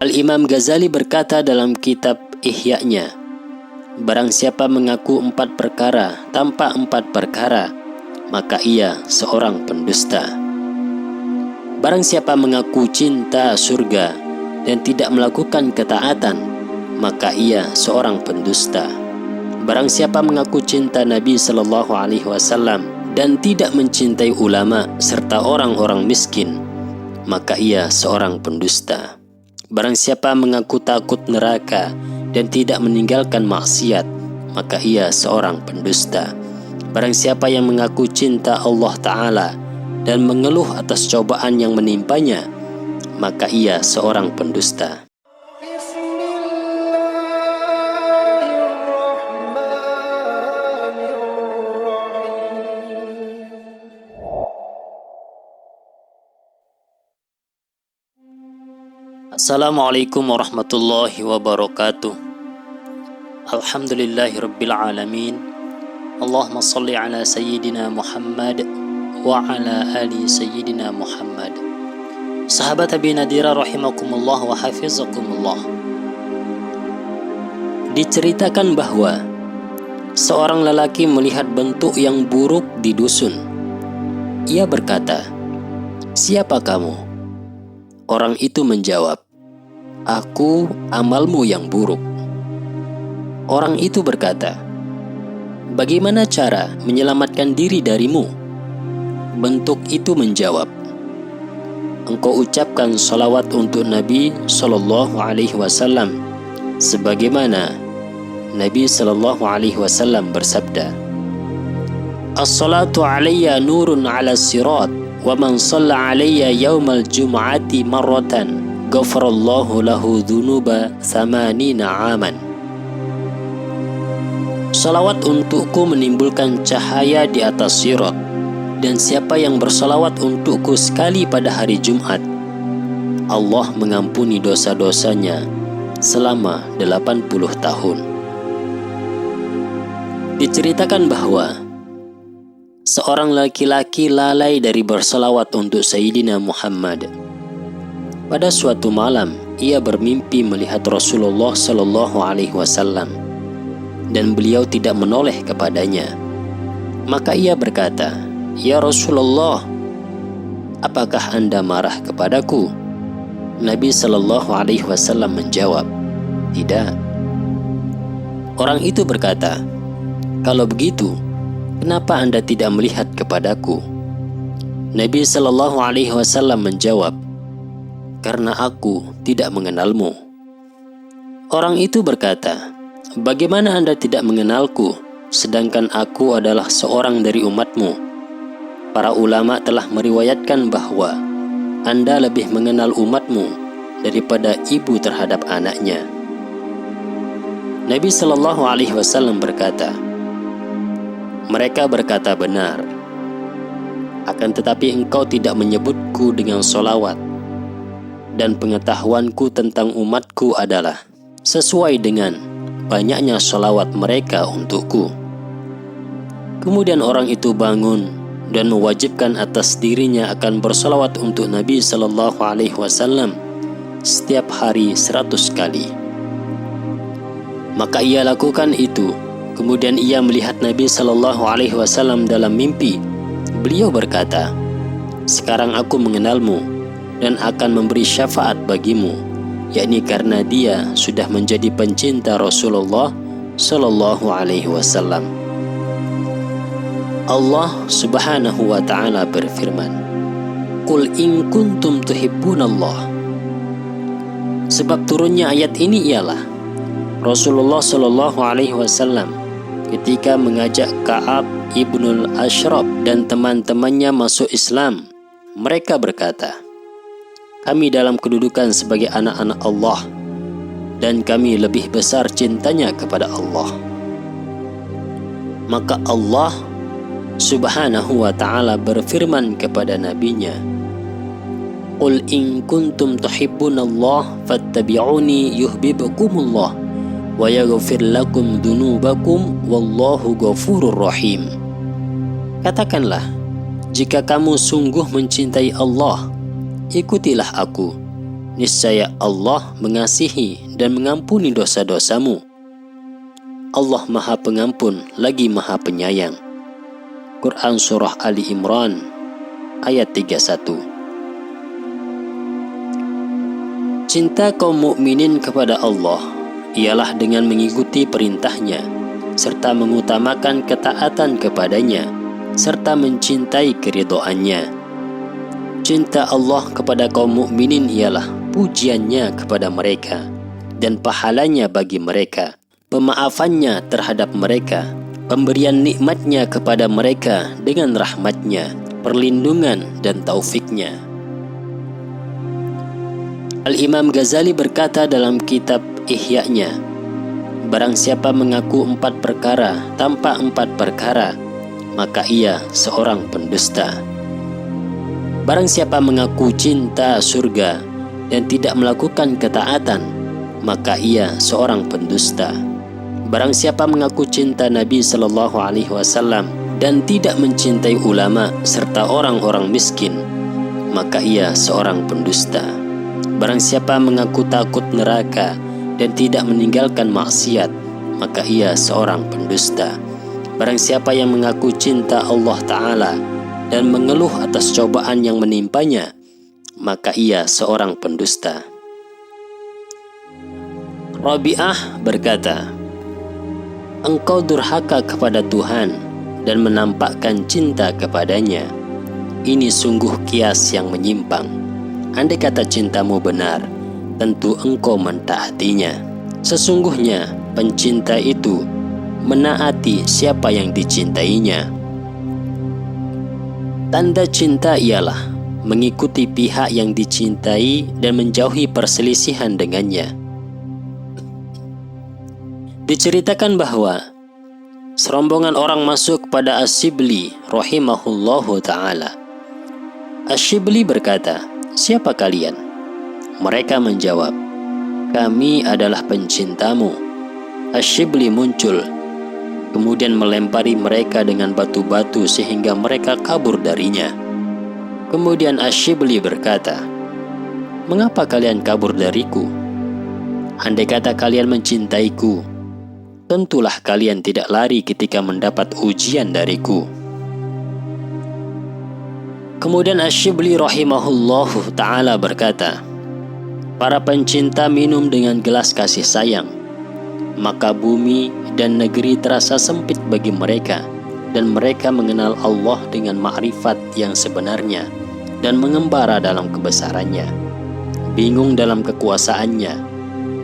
Al-Imam Ghazali berkata dalam kitab Ihya-nya, barang siapa mengaku 4 perkara tanpa 4 perkara, maka ia seorang pendusta. Barang siapa mengaku cinta surga dan tidak melakukan ketaatan, maka ia seorang pendusta. Barang siapa mengaku cinta Nabi Sallallahu Alaihi Wasallam dan tidak mencintai ulama serta orang-orang miskin, maka ia seorang pendusta. Barang siapa mengaku takut neraka dan tidak meninggalkan maksiat, maka ia seorang pendusta. Barang siapa yang mengaku cinta Allah Ta'ala dan mengeluh atas cobaan yang menimpanya, maka ia seorang pendusta. Assalamualaikum warahmatullahi wabarakatuh. Alhamdulillahi rabbil alamin. Allahumma salli ala sayyidina Muhammad wa ala ali sayyidina Muhammad. Sahabat Abi Nadira rahimakumullah wa hafizakumullah. Diceritakan bahwa seorang lelaki melihat bentuk yang buruk di dusun. Ia berkata, "Siapa kamu?" Orang itu menjawab, "Aku amalmu yang buruk." Orang itu berkata, "Bagaimana cara menyelamatkan diri darimu?" Bentuk itu menjawab, "Engkau ucapkan salawat untuk Nabi Sallallahu Alaihi Wasallam, sebagaimana Nabi Sallallahu Alaihi Wasallam bersabda, As-salatu alayya nurun ala sirat, wa man shalla alayya yawmal jum'ati marratan ghafarallahu lahu dhunuba 80 aman." Salawat untukku menimbulkan cahaya di atas sirat, dan siapa yang bersalawat untukku sekali pada hari Jumat, Allah mengampuni dosa-dosanya selama 80 tahun. Diceritakan bahwa seorang laki-laki lalai dari bersalawat untuk Sayyidina Muhammad. Pada suatu malam, ia bermimpi melihat Rasulullah Sallallahu Alaihi Wasallam dan beliau tidak menoleh kepadanya. Maka ia berkata, "Ya Rasulullah, apakah Anda marah kepadaku?" Nabi Sallallahu Alaihi Wasallam menjawab, "Tidak." Orang itu berkata, "Kalau begitu, kenapa Anda tidak melihat kepadaku?" Nabi Sallallahu Alaihi Wasallam menjawab, "Karena aku tidak mengenalmu." Orang itu berkata, "Bagaimana Anda tidak mengenalku, sedangkan aku adalah seorang dari umatmu? Para ulama telah meriwayatkan bahwa Anda lebih mengenal umatmu daripada ibu terhadap anaknya." Nabi Sallallahu Alaihi Wasallam berkata, "Mereka berkata benar. Akan tetapi engkau tidak menyebutku dengan solawat, dan pengetahuanku tentang umatku adalah sesuai dengan banyaknya solawat mereka untukku." Kemudian orang itu bangun dan mewajibkan atas dirinya akan bersolawat untuk Nabi Sallallahu Alaihi Wasallam setiap hari 100 kali. Maka ia lakukan itu. Kemudian ia melihat Nabi Sallallahu Alaihi Wasallam dalam mimpi. Beliau berkata, "Sekarang aku mengenalmu dan akan memberi syafaat bagimu, yakni karena dia sudah menjadi pencinta Rasulullah Sallallahu Alaihi Wasallam." Allah Subhanahu wa Ta'ala berfirman, "Qul in kuntum tuhibbunallah." Sebab turunnya ayat ini ialah Rasulullah Sallallahu Alaihi Wasallam ketika mengajak Ka'ab ibnul Ashraf dan teman-temannya masuk Islam. Mereka berkata, "Kami dalam kedudukan sebagai anak-anak Allah, dan kami lebih besar cintanya kepada Allah." Maka Allah Subhanahu wa Ta'ala berfirman kepada nabinya, "Qul in kuntum tuhibbunallah fattabi'uni yuhibbukumullah wa yaghfir lakum dzunubakum wallahu ghafurur rahim." Katakanlah, jika kamu sungguh mencintai Allah, ikutilah aku, Niscaya Allah mengasihi dan mengampuni dosa-dosamu. Allah Maha Pengampun lagi Maha Penyayang. Quran Surah Ali Imran ayat 31. Cinta kaum mukminin kepada Allah ialah dengan mengikuti perintahnya, serta mengutamakan ketaatan kepadanya, serta mencintai keridhoannya. Cinta Allah kepada kaum mukminin ialah pujiannya kepada mereka dan pahalanya bagi mereka, pemaafannya terhadap mereka, pemberian nikmatnya kepada mereka dengan rahmatnya, perlindungan dan taufiknya. Al-Imam Ghazali berkata dalam kitab Ihya-nya, barang siapa mengaku 4 perkara tanpa 4 perkara, maka ia seorang pendusta. Barang siapa mengaku cinta surga dan tidak melakukan ketaatan, maka ia seorang pendusta. Barang siapa mengaku cinta Nabi Sallallahu Alaihi Wasallam dan tidak mencintai ulama serta orang-orang miskin, maka ia seorang pendusta. Barang siapa mengaku takut neraka dan tidak meninggalkan maksiat, maka ia seorang pendusta. Barang siapa yang mengaku cinta Allah Ta'ala dan mengeluh atas cobaan yang menimpanya, maka ia seorang pendusta. Rabi'ah berkata, engkau durhaka kepada Tuhan dan menampakkan cinta kepadanya. Ini sungguh kias yang menyimpang. Andai kata cintamu benar, tentu engkau mentaatinya. Sesungguhnya pencinta itu menaati siapa yang dicintainya. Tanda cinta ialah mengikuti pihak yang dicintai dan menjauhi perselisihan dengannya. Diceritakan bahwa serombongan orang masuk kepada Asy-Syibli rahimahullahu ta'ala. Asy-Syibli berkata, siapa kalian? Mereka menjawab, kami adalah pencintamu. Asy-Syibli muncul, kemudian melempari mereka dengan batu-batu sehingga mereka kabur darinya. Kemudian Asy-Syibli berkata, mengapa kalian kabur dariku? Andai kata kalian mencintaiku, tentulah kalian tidak lari ketika mendapat ujian dariku. Kemudian Asy-Syibli rahimahullahu ta'ala berkata, para pencinta minum dengan gelas kasih sayang, maka bumi dan negeri terasa sempit bagi mereka, dan mereka mengenal Allah dengan makrifat yang sebenarnya dan mengembara dalam kebesarannya, bingung dalam kekuasaannya,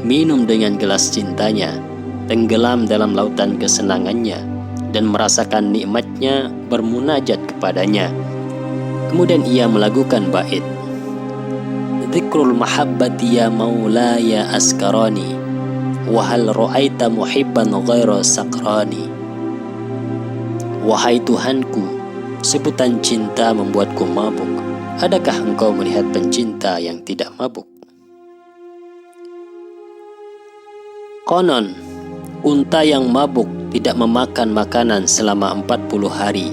minum dengan gelas cintanya, tenggelam dalam lautan kesenangannya, dan merasakan nikmatnya bermunajat kepadanya. Kemudian ia melakukan bait, dzikrul mahabbati ya maulaya askarani, wahal ra'aita muhibban ghaira sakrani. Wahai Tuhanku, sebutan cinta membuatku mabuk. Adakah engkau melihat pencinta yang tidak mabuk? Konon, unta yang mabuk tidak memakan makanan selama 40 hari.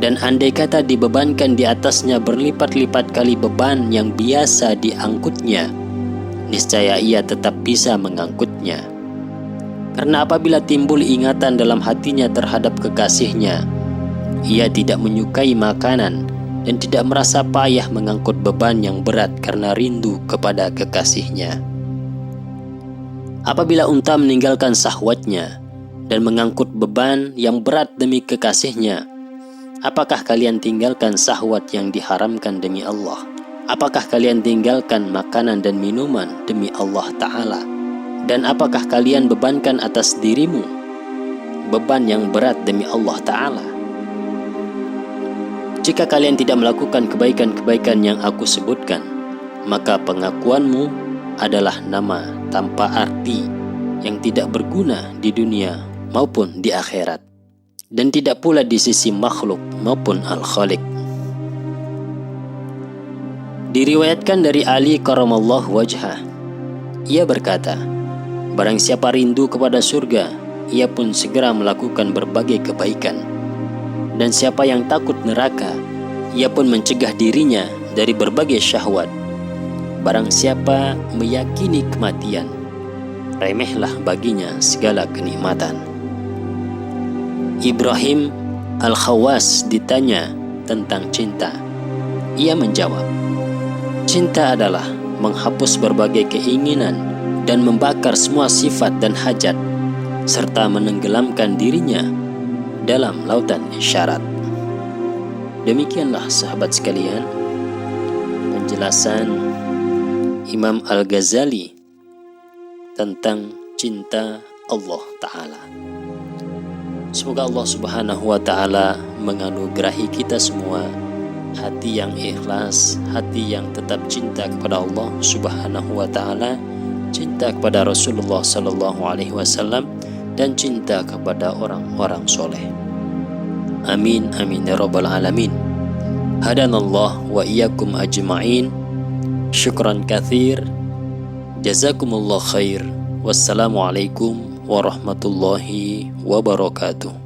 Dan andai kata dibebankan di atasnya berlipat-lipat kali beban yang biasa diangkutnya, niscaya ia tetap bisa mengangkutnya. Karena apabila timbul ingatan dalam hatinya terhadap kekasihnya, ia tidak menyukai makanan dan tidak merasa payah mengangkut beban yang berat karena rindu kepada kekasihnya. Apabila unta meninggalkan syahwatnya dan mengangkut beban yang berat demi kekasihnya, apakah kalian tinggalkan syahwat yang diharamkan demi Allah? Apakah kalian tinggalkan makanan dan minuman demi Allah Ta'ala? Dan apakah kalian bebankan atas dirimu beban yang berat demi Allah Ta'ala? Jika kalian tidak melakukan kebaikan-kebaikan yang aku sebutkan, maka pengakuanmu adalah nama tanpa arti yang tidak berguna di dunia maupun di akhirat, dan tidak pula di sisi makhluk maupun al-khaliq. Diriwayatkan dari Ali karamallahu wajhah, ia berkata, barang siapa rindu kepada surga, ia pun segera melakukan berbagai kebaikan. Dan siapa yang takut neraka, ia pun mencegah dirinya dari berbagai syahwat. Barang siapa meyakini kematian, remehlah baginya segala kenikmatan. Ibrahim Al-Khawas ditanya tentang cinta. Ia menjawab, cinta adalah menghapus berbagai keinginan dan membakar semua sifat dan hajat, serta menenggelamkan dirinya dalam lautan isyarat. Demikianlah sahabat sekalian, penjelasan Imam Al-Ghazali tentang cinta Allah Ta'ala. Semoga Allah Subhanahu wa Ta'ala menganugerahi kita semua hati yang ikhlas, hati yang tetap cinta kepada Allah Subhanahu wa Ta'ala, cinta kepada Rasulullah sallallahu alaihi wasallam, dan cinta kepada orang-orang soleh. Amin amin ya rabbal alamin. Hadanallah wa iyyakum ajma'in. Syukran katsir. Jazakumullah khair. Wassalamualaikum warahmatullahi wabarakatuh.